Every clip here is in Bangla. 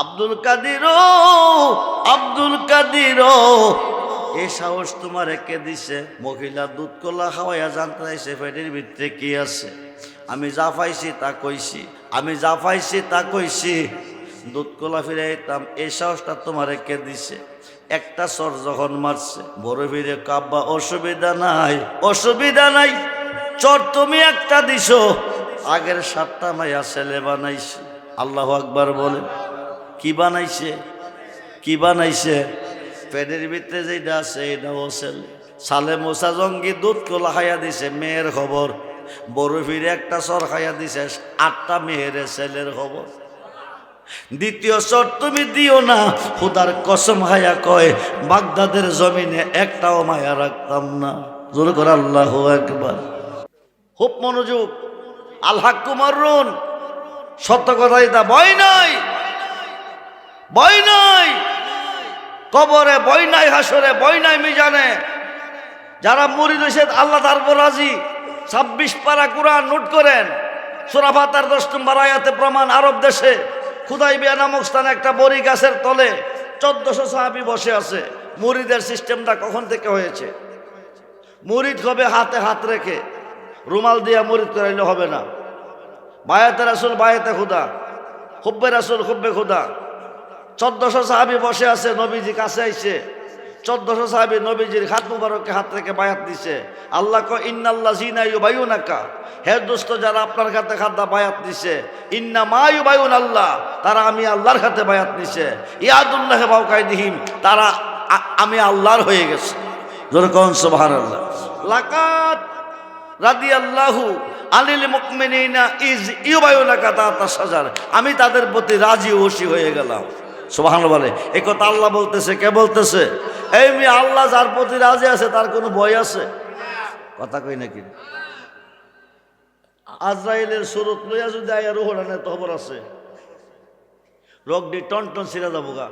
আব্দুল কাদির, আব্দুল কাদির, এই সাহস তোমার কে দিছে? মহিলা দুধ কলা খাওয়াইয়া জানতে চাইছে পেটের ভিতরে কি আছে। আমি যা পাইছি তা কইছি, আমি যা পাইছি তা কইছি। দুধ কলা ফিরাইতাম, এই সাহসটা তোমার কে দিছে? একটা চর যখন মারছে বড় ফিরে কাব্বা, অসুবিধা নাই, অসুবিধা নাই, চর তুমি একটা দিছো, আগের 7টা মাইয়া ছেলে বানাইছে। আল্লাহু আকবার বলে। কি বানাইছে? কি বানাইছে? পেটের ভিতরে যেটা আছে এটাও ছেলে। সালে মোসা জঙ্গি দুধ কলা খাইয়া দিছে, মেয়ের খবর। বড় ফিরে একটা চর খাইয়া দিছে, 8টা মেয়ের ছেলের খবর। দ্বিতীয় চর তুমি দিও না, খুদার কসম খাইয়া কয় বাগদাদের জমিনে একটাও মায়া রাখতাম না। জোর করে আল্লাহু আকবার। খুব মনোযোগ। আল হাক্কু মাররুন, সত্য কথাই তা, ভয় নাই, ভয় নাই। কবরে ভয় নাই, হাসরে ভয় নাই, মিজানে। যারা মুরিদ হয়েছে আল্লাহ তার উপর রাজি। 26 পারা কুরআন নোট করেন। সূরা ফাতিহার 10 নম্বর আয়াতে প্রমাণ। আরব দেশে খুদাইবিয়া নামক স্থানে একটা বড়ি গাছের তলে 1400 সাহাবী বসে আছে। মুরিদের সিস্টেমটা কখন থেকে হয়েছে? মুরিদ হবে হাতে হাত রেখে, রুমাল দিয়া মুরিদ করাইলে হবে না। বায়াতে রাসূল বায়াতে খুদা, হুব্বে রাসূল হুব্বে খুদা। 1400 সাহাবী বসে আছে, নবীজি কাছে আইছে। 1400 সাহাবী নবীজির হাত মুবারকে হাত রেখে বায়াত দিছে। আল্লাহ কয় ইন্নাল্লাযিনা ইউবাইয়ুনাকা, হে দোস্ত যারা আপনার হাতে হাতে বায়াত দিছে, ইন্না মা ইউবাইয়ুন আল্লাহ, তারা আমি আল্লাহর হাতে বায়াত দিছে। ইয়াদুল্লাহ বাওকাইদিহিম, তারা আমি আল্লাহর হয়ে গেছে। জোরে কোন সুবহানাল্লাহ। লাকাত রাদিয়াল্লাহু আনিল মুমিনিনা ইজ ইউবাইয়ুনাকা তাতা সাজার, আমি তাদের প্রতি রাজি খুশি হয়ে গেলাম। সুবহানাল্লাহ বলে। এই কথা আল্লাহ বলতেছে। কে বলতেছে? এই মেয়ে আল্লাহ যার প্রতি রাজি আছে তার কোনো ভয় আছে? কথা কই নাকি? আজরাইলের সুরত লইয়া যদি আয়া রুহরানের খবর আছে, রগডি টন টন ছিঁড়া যাবো গা,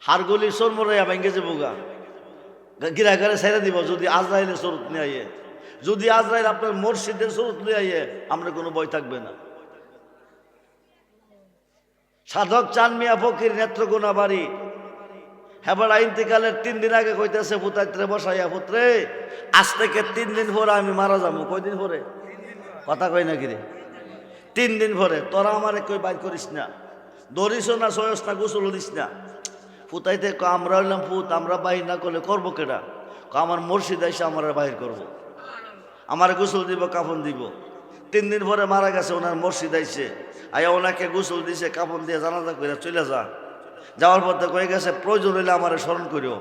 হাড়গুলি চর্মরাইয়া ভেঙে যাবো গা, গিরা ঘরে ছেড়ে দিব যদি আজরাইলের সুরত নিয়ে আইয়ে। যদি আজরাইল আপনার মুর্শিদের সুরত নিয়ে আইয়ে, আমরা কোনো ভয় থাকবে না। সাধক চান মিয়া ফকির নেত্রকোনা বাড়ি, হেবাড়া ইন্তিকালের 3 দিন আগে কইতেছে পুতাইত্রে বসাইয়া, পুত্রে আজ থেকে 3 দিন পরে আমি মারা যাবো। কয়দিন পরে? কথা কই নাকি রে? 3 দিন পরে। তোরা আমারে কই বাইর করিস না, ধরিস না, সয়স না, গোসল দিস না। পুতাইতে আমরা হইলাম পুত, আমরা বাহির না করলে করবো কেডা? আমার মুর্শিদ এসে আমার বাহির করবো, আমার গোসল দিব, কাফন দিব। 3 দিন পরে মারা গেছে, ওনার মুর্শিদ আইছে, আয়া ওনাকে গোসল দিছে, কাফন দিয়ে জানাজা করে চলে যা। যাওয়ার পথে কয়ে গেছে প্রয়োজন হইলে আমার স্মরণ করিও।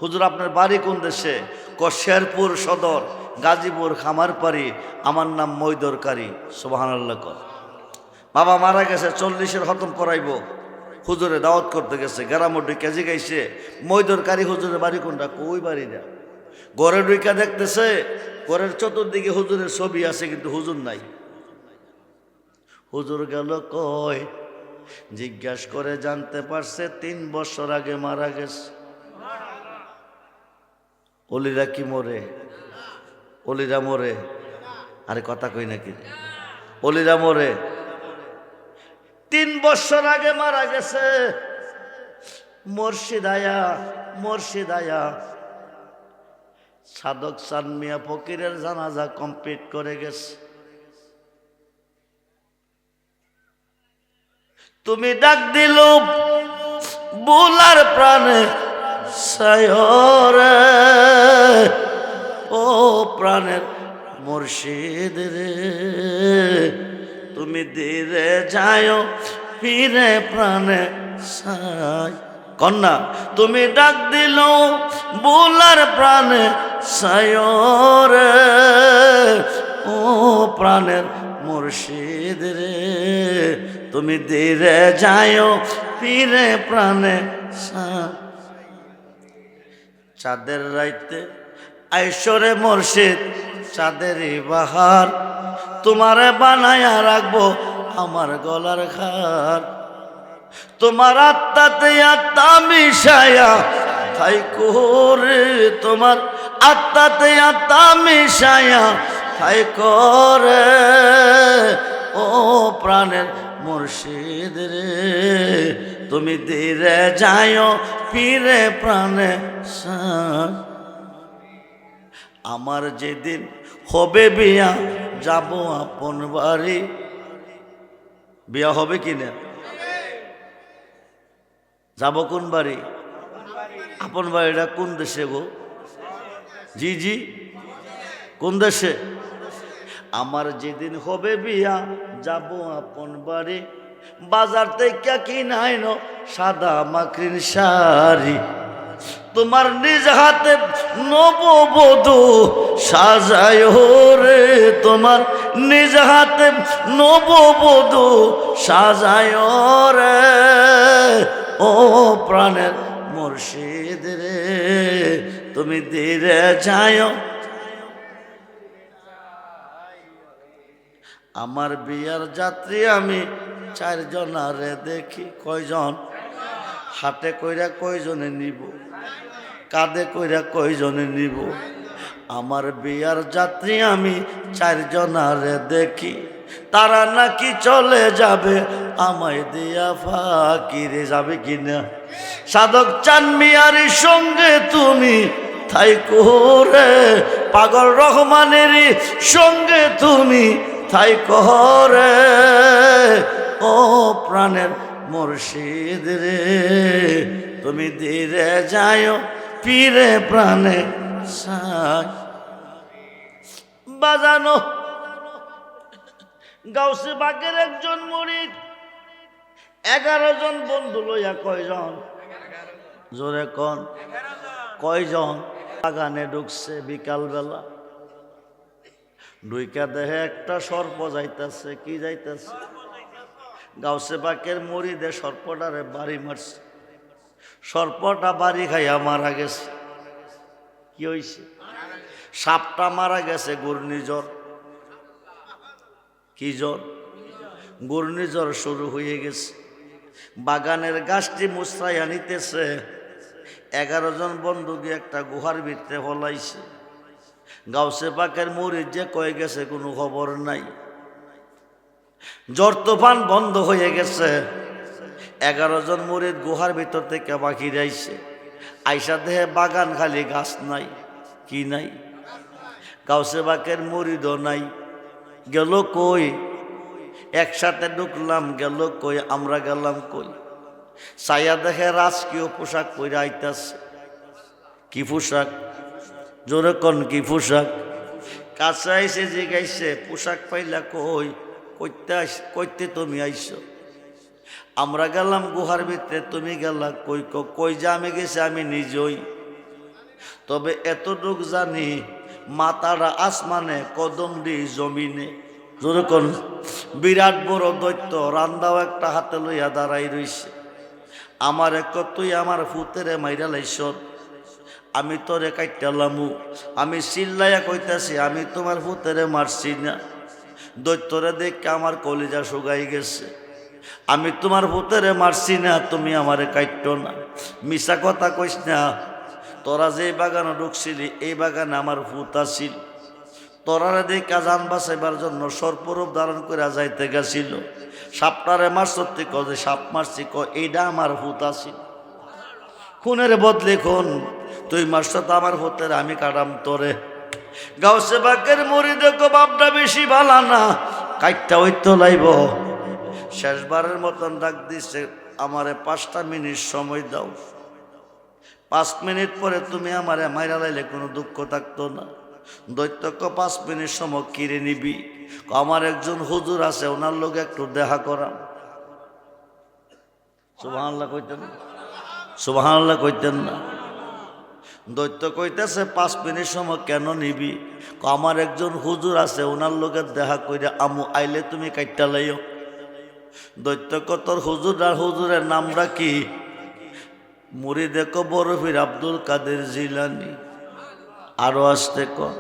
হুজুর আপনার বাড়ি কোন দেশে? শেরপুর সদর, গাজীপুর খামারপাড়ি, আমার নাম মৈদরকারী। সুবহানাল্লাহ কর। বাবা মারা গেছে, 40-এর খতম করাইব, হুজুরে দাওয়াত করতে গেছে। গ্রামে কেজি গাইছে, মৈদরকারী হুজুরের বাড়ি কোনটা? কই বাড়ি না। ঘরে ঢুইকা দেখতেছে ঘরের চতুর্দিকে হুজুরের ছবি আছে, কিন্তু হুজুর নাই। হুজুর গেল কই, জিজ্ঞাস করে জানতে পারছে 3 বছর আগে মারা গেছে। অলিরা কি মরে? অলিরা মরে? আরে কথা কই নাকি? অলিরা মরে। 3 বছর আগে মারা গেছে। মুর্শিদ আয়া, মুর্শিদ আয়া সাধক চান মিয়া ফকিরের জানাজা কমপ্লিট করে গেছে। তুমি ডাক দিল বুলার প্রাণে সায়রে, ও প্রাণের মুর্শিদ রে, তুমি ধীরে যায় ফিরে প্রাণে সাই। কন্যা তুমি ডাক দিল বুলার প্রাণে সায়রে, ও প্রাণের মুর্শিদ রে, তুমি ধীরে যায় ফিরে প্রাণে সাই। চাঁদের রাইতে আইসরে মুর্শিদ চাঁদেরই বাহার, তোমারে বানায়া রাখবো আমার গলার খার। তোমার আত্মাতে আত্মা মিশায়া তাই করে, তোমার আত্মাতে আত্মা মিশায়া তাই করে, ও প্রাণের মুর্শিদ রে তুমি ধীরে যাও পীরে প্রাণে আমার যেদিন হবে বিয়া যাব আপন বাড়ি বিয়া হবে কিনা যাব কোন বাড়ি আপন বাড়িটা কোন দেশে গো জি জি কোন দেশে আমার যেদিন হবে বিয়া যাব আপন বাড়ি বাজার থেকে কিনাইনো সাদা মাকড়ির শাড়ি তোমার নিজ হাতে নববধূ সাজায় রে তোমার নিজ হাতে নববধূ সাজায় রে ও প্রাণের মুর্শিদ রে তুমি ধীরে যাও আমার বিয়ার যাত্রী আমি 4 জনারে দেখি কয়জন হাতে কইরা কয়জনে নিব কাঁধে কইরা কয়জনে নিব আমার বিয়ার যাত্রী আমি 4 জনারে দেখি তারা নাকি চলে যাবে আমায় দিয়া ফাকিরে যাবে কিনা সাধক চান মিয়ার সঙ্গে তুমি থাইকো রে পাগল রহমানের সঙ্গে তুমি থাইকো রে ও প্রাণের মুর্শিদ রে তুমি ধীরে যাও পীরে প্রাণে সাই বাজানো গাউসে বাগের একজন মুরিদ 11 জন বন্ধু লইয়া কয়জন জোরে কোন কয়জন বাগানে ঢুকছে বিকাল বেলা ঢুইকা দেহে একটা সর্প যাইতেছে কি যাইতেছে গাউসে বাগের মুরিদে সর্পটারে বাড়ি মারছে সর্পটা বাড়ি খাইয়া মারা গেছে কি হইছে সাপটা মারা গেছে ঘূর্ণিঝড় কি জ্বর ঘূর্ণিঝড় শুরু হয়ে গেছে বাগানের গাছটি মুছরাইয়া নিতেছে 11 জন বন্ধু গিয়ে একটা গুহার ভিতরে ফলাইছে গাউসে পাকের মুরিদ যে কয়ে গেছে কোনো খবর নাই ঝড় তুফান বন্ধ হয়ে গেছে 11 জন মুরিদ গুহার ভিতর থেকে বাকি যাইছে আইসা দেহে বাগান খালি গাছ নাই কি নাই গাউসে পাকের মুরিদও নাই গেল কই একসাথে ঢুকলাম গেল কই আমরা গেলাম কই ছায়া দেখে রাজকীয় পোশাক পরে আইতাছে কি পোশাক জোরে কোন কি পোশাক কাছে আইসে জিগাইছে পোশাক পাইলা কই কইতে তুমি আইছো আমরা গেলাম গুহার ভিতরে তুমি গেলা কই কই যে আমি গেছি আমি নিজেই তবে এতটুক জানি মাতারা আসমানে কদমডি জমিনে যেরকম বিরাট বড় দৈত্য রান্দাও একটা হাতে লইয়া দাঁড়াই রইছে আমার এক তুই আমার ফুতেরে মাইরা লাইছ আমি তোরে কাইটালামু আমি চিল্লাইয়া কইতাছি আমি তোমার ফুতেরে মারছি না দৈত্যরে দেখে আমার কলিজা শুকাই গেছে আমি তোমার ফুতেরে মারছি না তুমি আমারে কাইটো না মিছা কথা কইস না তোরা যে বাগানে ঢুকছিলি এই বাগানে আমার ভূত আসিল তোরারে দেখা জান বাঁচাইবার জন্য সর্পরূপ ধারণ করে যাইতে গেছিল সাপটারে মারছতি যে সাপ মারছি এইটা আমার ভূত আসিল খুনের বদলে খুন তুই মারছ তো আমার ভূতের আমি কাটাম তোরে গাউসে বাগের মুরিদ বাপটা বেশি ভালা না কাইটটা হইতো লাইব শেষবারের মতন ডাক দিছে আমারে 5টা মিনিট সময় দাও 5 মিনিট পরে তুমি আমারে মাইরা লাইলে কোনো দুঃখ থাকতো না দৈত্যক 5 মিনিট সময় কিরে নিবি আমার একজন হুজুর আছে ওনার লোক একটু দেখা করাম সুবহানাল্লাহ কইতেন সুবহানাল্লাহ কইতেন না দৈত্য কইতেছে 5 মিনিট সময় কেন নিবি আমার একজন হুজুর আছে ওনার লোকের দেখা কইরা আমু আইলে তুমি কাইটা লাইও দৈত্য তোর হুজুর আর হুজুরের নামটা কি মুরিদে বড় পীর আব্দুল কাদের জিলানী আরো আসতে কর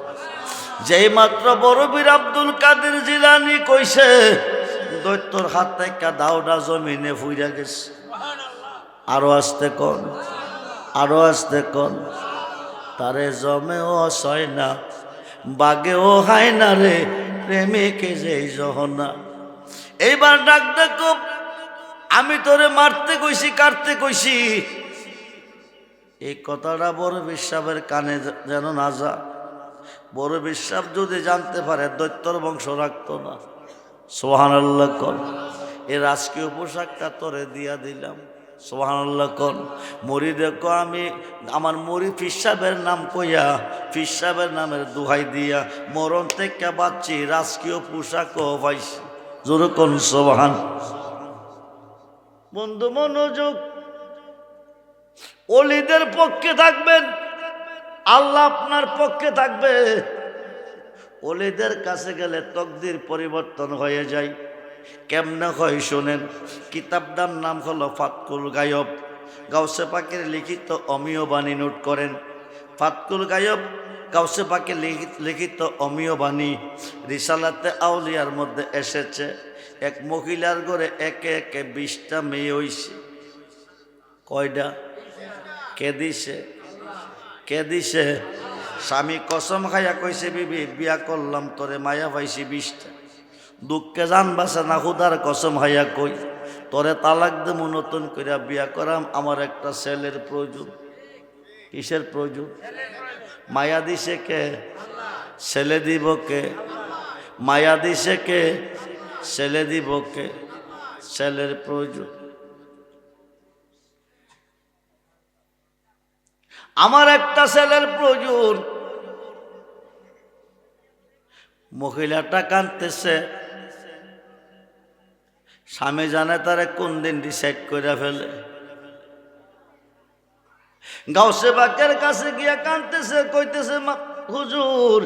যেই মাত্র বড় পীর আব্দুল কাদের জিলানী কইছে দৈত্যর হাত থেকে দাওটা জমিনে ফুইরা গেছে আরো আসতে কর আরো আসতে কর তারে জমেও সয় না বাগেও হায় না রে প্রেমিকে যেই জহনা এইবার ডাক দেখো, আমি তোরে মারতে কইছি, কাটতে কইছি, এই কথাটা বড় বিশ্বাবের কানে যেন না যা। বড় বিশ্বাব যদি জানতে পারে দৈত্যর বংশ রাখতো না। সুবহানাল্লাহ কোন। এই রাজকীয় পোশাকটা তোরে দিয়া দিলাম। সুবহানাল্লাহ কোন। মরি দেখো, আমি আমার মরি ফিসাবের নাম কইয়া, ফিসাবের নামের দোহাই দিয়া মরণ থেকে বাঁচছি, রাজকীয় পোশাকও পাইছি। জোরে কোন সুবহান। বন্ধু মনোযোগ, ওলিদের পক্ষে থাকবেন, আল্লাহ আপনার পক্ষে থাকবে। ওলিদের কাছে গেলে তকদির পরিবর্তন হয়ে যায়। কেমনে হয় শোনেন। কিতাবটার নাম হলো ফাতকুল গায়ব, গাউসে পাকের লিখিত অমীয় বাণী। নোট করেন, ফাতকুল গায়ব গাউসে পাকের লিখিত অমীয় বাণী। রিসালাতে আউলিয়ার মধ্যে এসেছে, এক মহিলার ঘরে একে একে 20টা মেয়ে হইছে। কয়টা? কে দিছে? কে দিছে? স্বামী কসম খাইয়া কইছে, বিবি বিয়া করলাম তোরে মায়া পাইছি 20টা। দুঃখে জান বাসে না, খুদার কসম খাইয়া কই তোরে তালাক দেবো, নতুন কইরা বিয়া করাম, আমার একটা ছেলের প্রয়োজন। কিসের প্রয়োজন? মায়া দিছে কে? ছেলে দিব কে? মায়া দিছে কে? ছেলে দিব কে? ছেলের প্রয়োজন। আমার একটা ছেলের প্রয়োজন। মহিলাটা কাঁদতেছে, স্বামী জানে তারে কোন দিন ডিসাইড করে ফেলে। গাউসে পাকের কাছে গিয়া কাঁদতেছে, কইতেছে হুজুর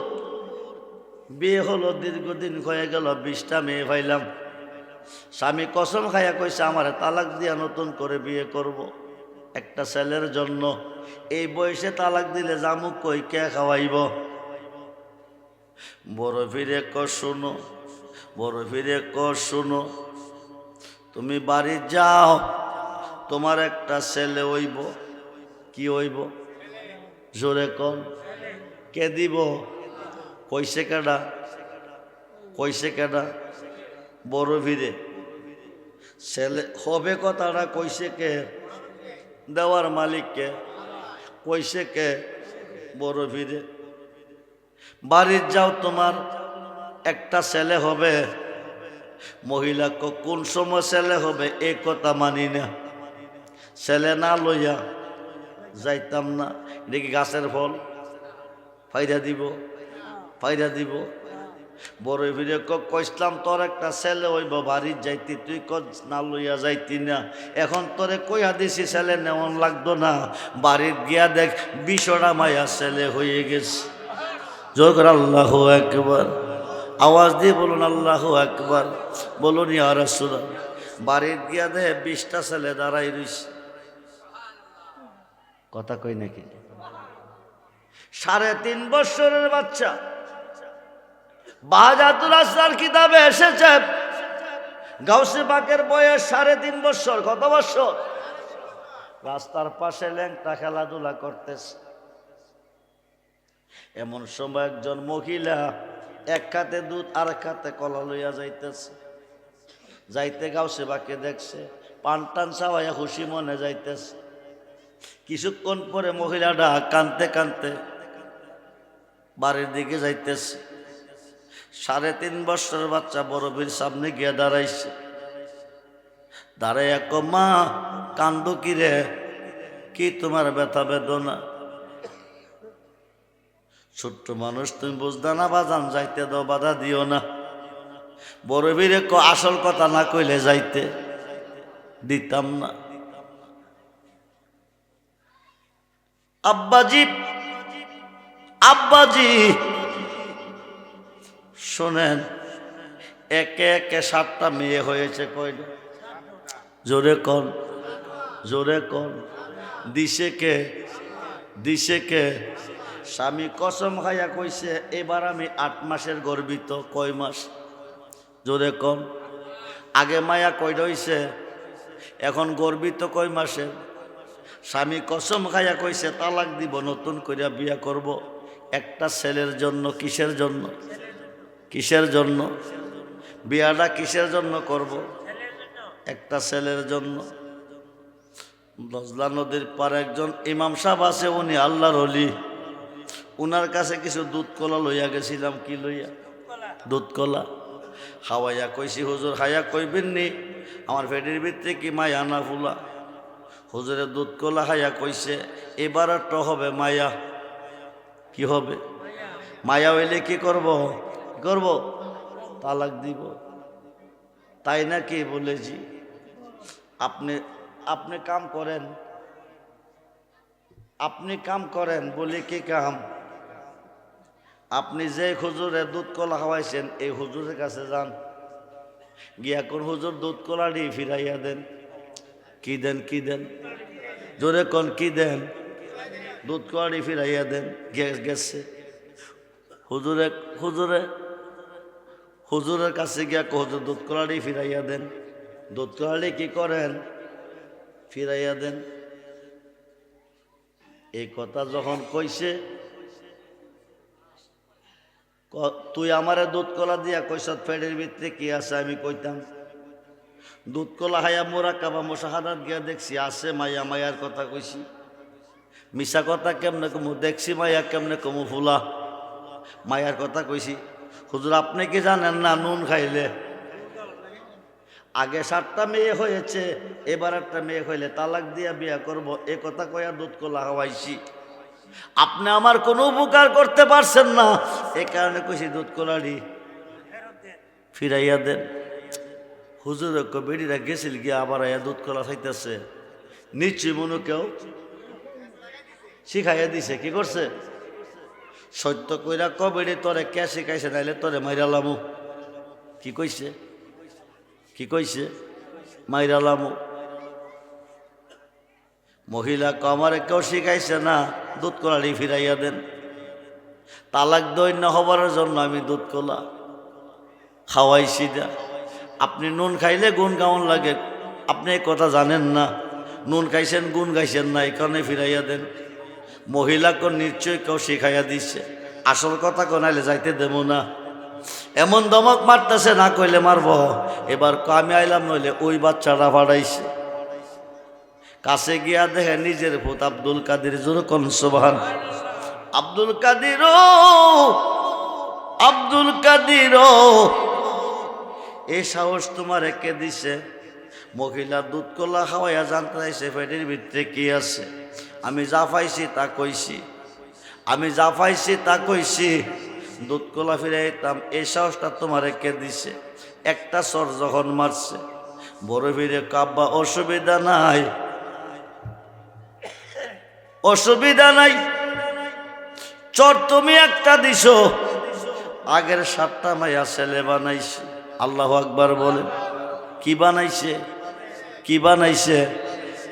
বিয়ে হলো, দীর্ঘদিন হয়ে গেল, 20টা মেয়ে পাইলাম। স্বামী কসম খাইয়া কইছে আমারে তালাক দিয়া নতুন করে বিয়ে করব একটা ছেলের জন্য। এই বয়সে তালাক দিলে জামুক কই, কে খাওয়াইব? বড় ফিরে ক শুনো, বড় ফিরে ক শুনো, তুমি বাড়ি যাও, তোমার একটা ছেলে হইব। কি হইব? জোরে কন। কে দিব? কইছে কেডা? কইছে কেডা? বড় ফিরে ছেলে হবে কথাটা কইছে কে? দেওয়ার মালিককে। কইছে কে? বড় ফিরে। বাড়ির যাও, তোমার একটা ছেলে হবে। মহিলা কোন সময় ছেলে হবে এ কথা মানি না, ছেলে না লইয়া যাইতাম না। দেখি গাছের ফল ফাইদা দিব, ফাইদা দিব। বড় ফিরে কইসলাম তোর একটা ছেলে হইব, বাড়ির যাইতি, তুই ক না লইয়া যাইতি না। এখন তোরে কইয়া দিছি ছেলে নেওয়ান লাগতো না, বাড়ির গিয়া দেখ 20টা মায়া ছেলে হয়ে গেছে। জোর করে আল্লাহু আকবার। আওয়াজ দিয়ে বলুন আল্লাহু আকবার। বলুন ইয়া রাসূলুল্লাহ। বাড়ির গিয়া দেখ 20টা ছেলে দাঁড়াই রইছে। কথা কই নাকি? 3.5 বছরের বাচ্চা। বাহাজাতুল আসরার কিতাবে এসেছে গাউসে পাকের বয়স 3.5 বছর। কত বছর? রাস্তার পাশে ল্যাংটা খেলাধুলা করতেছে। এমন সময় একজন মহিলা এক হাতে দুধ আর এক হাতে কলা লইয়া যাইতেছে। যাইতে গাউসে পাকে দেখছে, পান টান চাওয়াইয়া খুশি মনে যাইতেছে। কিছুক্ষণ পরে মহিলাটা কানতে কানতে বাড়ির দিকে যাইতেছে। 3.5 বছরের বাচ্চা বড়বীর সামনে গিয়ে দাঁড়াইছে। দাঁড়াইয়া কো, মা কান্দো কি রে? কি তোমার ব্যথা বেদনা? ছোট্ট মানুষ, তুমি বুঝদা না বাজান, যাইতে দাও, বাধা দিও না। বড়বীরে কো, আসল কথা না কইলে যাইতে দিতাম না। আব্বাজি, আব্বাজি শোনেন, একে একে 7টা মেয়ে হয়েছে। কয়টা? জোরে কন, জোরে কন। দিছে কে? দিছে কে? স্বামী কসম খাইয়া কইছে এবার আমি 8 মাসের গর্বিত। কয় মাস? জোরে কন। আগে মায়া কয়টা হইছে, এখন গর্বিত কয় মাসের? স্বামী কসম খাইয়া কইছে তালাক দিব, নতুন কইরা বিয়া করব একটা ছেলের জন্য। কিসের জন্য? কিসের জন্য? বিয়াটা কিসের জন্য করব? একটা ছেলের জন্য। দজলা নদীর পার একজন ইমাম সাহেব আছে, উনি আল্লাহর ওলি। উনার কাছে কিছু দুধ কলা লইয়া গেছিলাম। কি লইয়া? দুধ কলা। খাওয়াইয়া কইছি, হুজুর হায়া কইবেননি, আমার পেটের ভিতরে কি মায়া না ফুলা? হুজুরে দুধ কলা হায়া কইছে এবার তো হবে মায়া। কি হবে? মায়া হইলে কি করব? করব তালাক দিব। তাই নাকি? বলেছি আপনি আপনি কাম করেন, আপনি কাম করেন। বলি কি কাম? আপনি যে হুজুরে দুধ কলা খাওয়াইছেন এই হুজুরের কাছে যান, গিয়া কোন হুজুর দুধ কলাটি ফিরাইয়া দেন। কি দেন? কি দেন? জোরে কোন কি দেন? দুধ কলাটি ফিরাইয়া দেন। গেছে হুজুরে হুজুরে হুজুরের কাছে গিয়া হুজুর দুধ কলাটি ফিরাইয়া দেন। দুধ কলাটি কি করেন? ফিরাইয়া দেন। এই কথা যখন কইছে, তুই আমারে দুধ কলা দিয়া কইস পেটের ভিতরে কি আছে? আমি কইতাম দুধ কলা হায়া মোরাকাবা মুশাহাদাত গিয়া দেখছি আছে মায়া। মায়ার কথা কইছি, মিশা কথা কেমনে কমু? দেখছি মায়া কেমনে কমু? ফুলা মায়ার কথা কইছি। হুজুর আপনি কি জানেন না নুন খাইলে আগে 7টা মেয়ে হয়েছে, এবার একটা মেয়ে হইলে তালাক দিয়া বিয়া করব, এ কথা কয়া দুধ কলা খাওয়াইছি। আপনি আমার কোনো উপকার করতে পারছেন না, এ কারণে কইছি দুধ কলাটি ফিরাইয়া দেন। হুজুর বেড়িরা গেছিল গিয়া আবার আয়া দুধ কলা খাইতেছে। নিশ্চয় মনে কেউ শিখাইয়া দিছে। কি করছে? সত্য কইরা কবেড়ি তোরে কে শিখাইছে? নাইলে তোরে মাইরালামু। কি কইছে? কি কইছে? মাইরালামু। মহিলা আমারে কেউ শিখাইছে না, দুধ কলাটি ফিরাইয়া দেন। তালাক দৈন্য হবার জন্য আমি দুধ কলা খাওয়াইছি না। আপনি নুন খাইলে গুণ কেমন লাগে আপনি এই কথা জানেন না। নুন খাইছেন, গুণ খাইছেন না, এখানে ফিরাইয়া দেন। মহিলাকে নিশ্চয় কেউ শিখাইয়া দিচ্ছে। আসল কথা কোনাইলে যাইতে দেব না। এমন দমক মারতেছে, না কইলে মারব। এবার আমি আইলাম, নইলে ওই বাচ্চাটা ফাড়াইছে। কাছে গিয়া দেখে নিজের ভূত আব্দুল কাদের। জোরে কোন সুবহান। আব্দুল কাদের, আব্দুল কাদের, এই সাহস তোমার কে দিছে? মহিলা দুধ কলা খাওয়াইয়া জানতে চাইছে পেটের ভিতরে কি আছে। আমি যা পাইছি তা কইছি, আমি যা পাইছি তা কইছি। দুধ কলা ফিরাইতাম, এই সাহসটা তোমার কে দিছে? একটা চর যখন মারছে, বড় ফিরে কাব্বা অসুবিধা নাই, অসুবিধা নাই। চর তুমি একটা দিছো, আগের 7টা মাইয়া ছেলে বানাইছে। আল্লাহু আকবার বলে। কি বানাইছে? কি বানাইছে?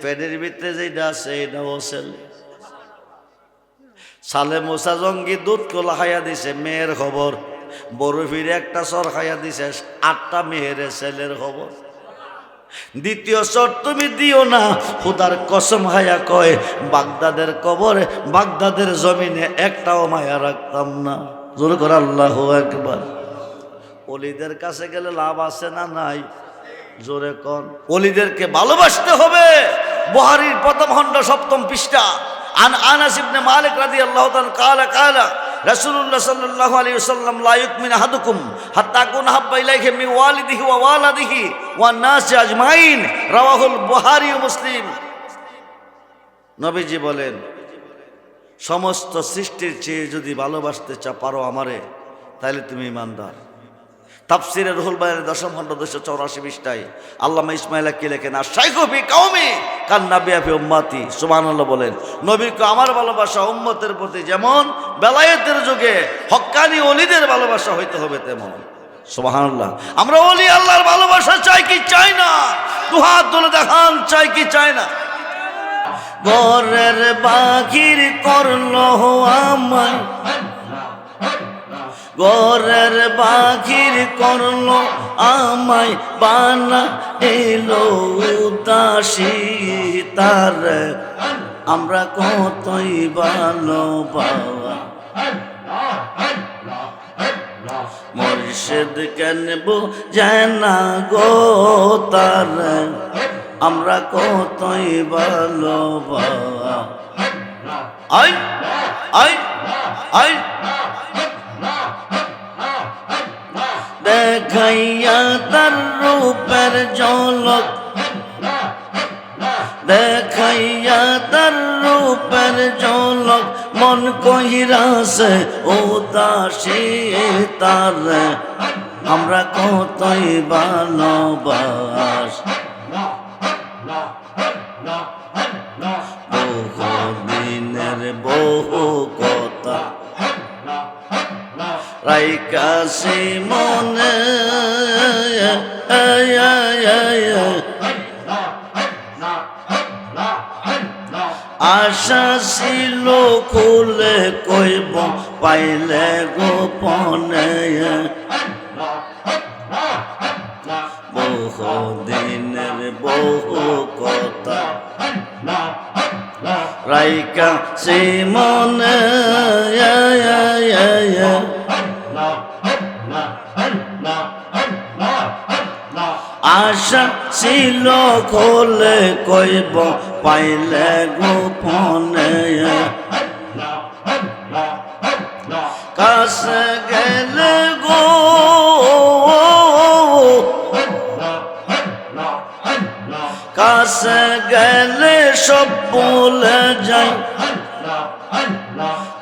পেটের ভিতরে যেটা আছে এটাও ছেলে। সালে মোসা জঙ্গি দুধ কলা খাইয়া দিছে, মেয়ের খবর। বড় ফিরে একটা চর খাইয়া দিছে, 8টা মেয়ের ছেলের খবর। দ্বিতীয় চর তুমি দিও না, খুদার কসম খাইয়া কয় বাগদাদের কবরে, বাগদাদের জমিনে একটাও মায়া রাখতাম না। জোরে করে আল্লাহু আকবার। ওলিদের কাছে গেলে লাভ আছে না নাই? জোরে কোন। ওলিদেরকে ভালোবাসতে হবে। বুখারীর প্রথম খণ্ড 7ম পৃষ্ঠা। আন আনাস ইবনে মালিক রাদিয়াল্লাহু তাআলা قال قال রাসূলুল্লাহ সাল্লাল্লাহু আলাইহি ওয়াসাল্লাম লা ইউমিনু আহাদুকুম হাত্তা কুনা হাব্বা ইলাইহি মিন ওয়ালিদিহি ওয়া ওয়ালাদিহি ওয়ান নাসি আজমাইন। রাওয়াহুল বুখারী ও মুসলিম। নবীজি বলেন, সমস্ত সৃষ্টির চেয়ে যদি ভালোবাসতে পারো আমারে, তাহলে তুমি ঈমানদার। তাফসিরে রুহুল বায়ানের 10ম খণ্ড 284 পৃষ্ঠায় আল্লামা ইসমাইল কি লেখেন, আর শাইখু ফি কওমি কান নাবিয়্যা ফি উম্মতি। সুবহানাল্লাহ বলেন। নবীকে আমার ভালোবাসা উম্মতের প্রতি যেমন বেলায়েতের যুগে হক্কানি ওলিদের ভালোবাসা হইতে হবে তেমন। সুবহানাল্লাহ। আমরা ওলি আল্লাহর ভালোবাসা চাই কি চাই না? দুহাত তুলে দেখান, চাই কি চাই না? ঘরের বাহির করলো আমায়, ঘরের বাহির করলো আমায়, বানা এলো উদাসী তার, আমরা কতই ভালো বাবা। মোর মোর্শেদ কেন বুঝায় না গো তার আমরা কতই ভালোবাসি আই আই আই দেখাইয়া তার রূপের ঝলক দেখাইয়া তার রূপের ঝলক মন কহিরাছে উদাসী তার আমরা কতই ভালোবাসি বহু দিনের বহু কথা রাইকাছি মনে আশা ছিল খুলে কইব পাইলে গোপনে বহু দিনের বহু কথা রাইকাছি মনে আশা ছিল খোলে কইব পাইলে গোপনে কাছে গেলে গো কাছে গেলে সব বলে যাই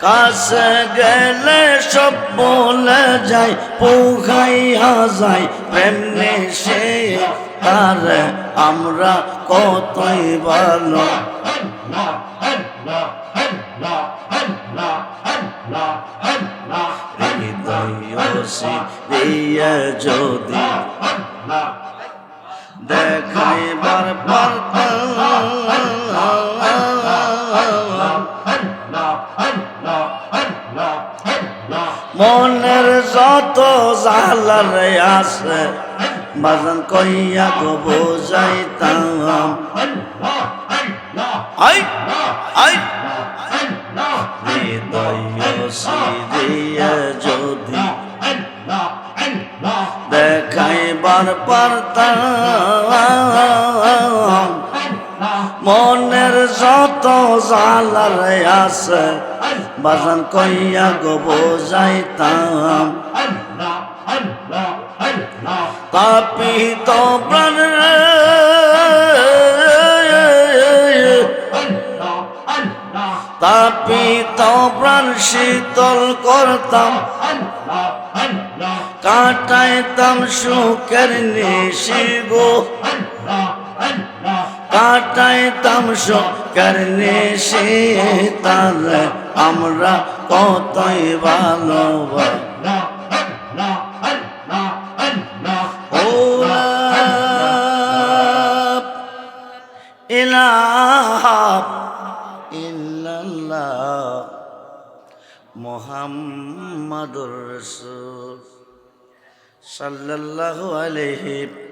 কাছে গেলে সব বলে যাই পোখাইয়া যাই প্রেমে সে তার আমরা কতই ভালো হৃদয় যদি দেখাইবার মনের যত জালার আছে বাজান কইয়া গো বোঝাইতাম আই আই হৃদয় সিরিয়া যদি দেখাইবার পারতাম মনের যত জালার আছে বাজান কইয়া গো বোঝাইতাম তাপিত প্রাণ তাপিত প্রাণ শীতল করতাম কাটাইতাম সুখের নিশি গো কাটাইতাম সুখের নিশি তার আমরা কতই ভালোবাসি ইলাহা ইল্লাল্লাহ মুহাম্মাদুর রাসূল সাল্লাল্লাহু আলাইহি